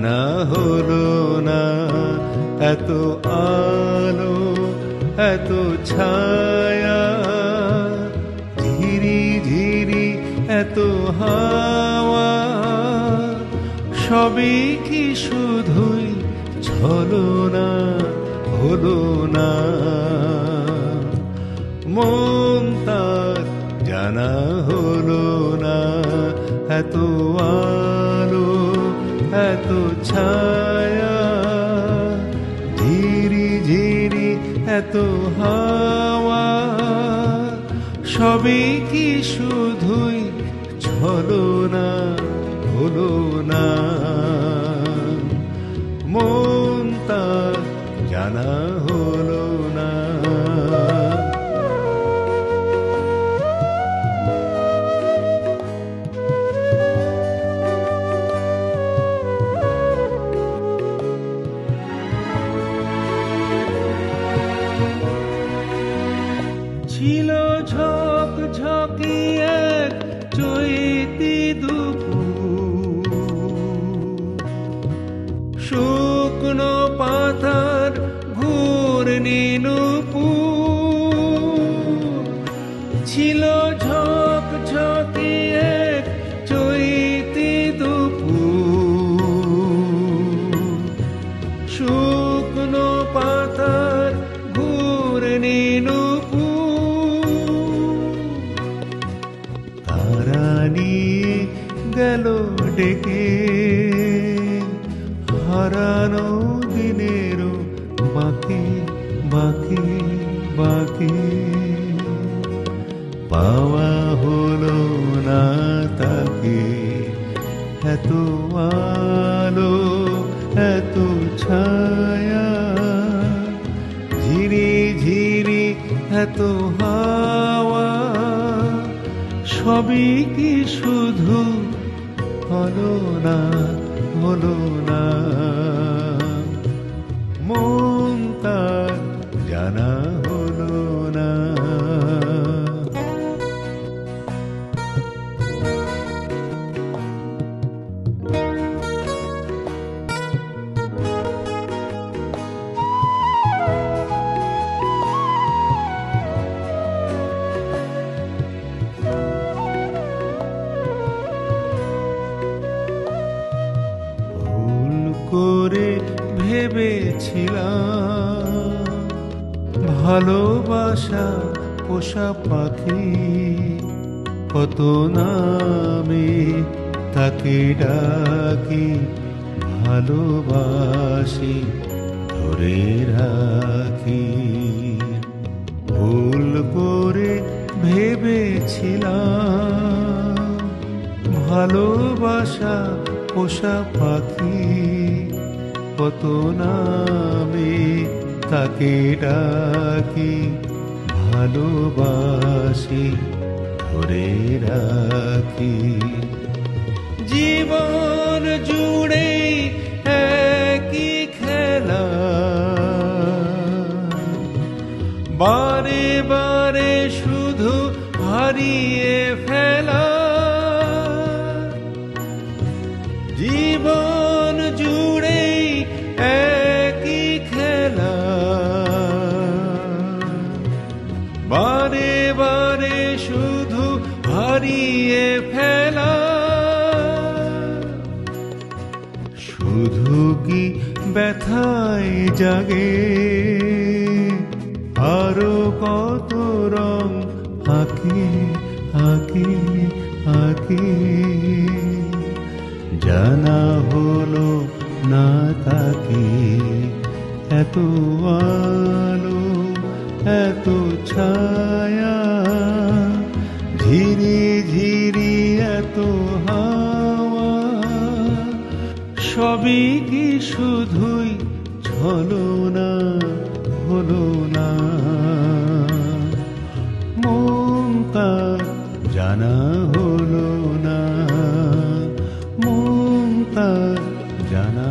জানা হলো না। এত আলো এত ছায়া, ঝিরি ঝিরি এত হাওয়া, সবই কি শুধুই ছলনা হলো না। মন তার জানা হলো না। এত আলো এত ছায়া, ঝিরি ঝিরি এত হাওয়া, সবই কি শুধুই ছলনা হলো না। মন তার জানা হলো না। ছিল ঝকঝকি এক চৈতি দুপুর, শুকনো পাতার ঘূর্ণি নূপুর। ছিল ঝকঝকি এক চৈতি দুপুর, শুকনো পাতার ঘূর্ণি নূপুর। নিয়ে গেল ডেকে হারানো দিনেরও বাকি বাকি বাকি, পাওয়া হলো না তাকে। এত আলো এত ছায়া, ঝিরি ঝিরি এত হাওয়া, সবই কি শুধু হলো না হলো না। মন তার জানা হলো না। করে ভেবেছিলাম ভালোবাসা পোষা পাখি, কত নামে তাকে ডাকি, ভালোবাসি ধরে রাখি। ভুল করে ভেবেছিলাম ভালোবাসা পোষা পাখি, কত নামে তাকে ডাকি, ভালোবাসি ধরে রাখি। জীবন জুড়ে একই খেলা, বারে বারে শুধু হারিয়ে ফেলা। জীবন জুড়ে একই খেলা, বারে বারে শুধু হারিয়ে ফেলা। শুধু কি ব্যথায় জাগে আরো কত রং আঁকে আঁকে আঁকে, জানা হলো না তাকে। এত আলো এত ছায়া, ঝিরি ঝিরি এত হাওয়া, সবই কি শুধুই ছলনা হলো না। মন তার জানা হলো না। মন তার জানা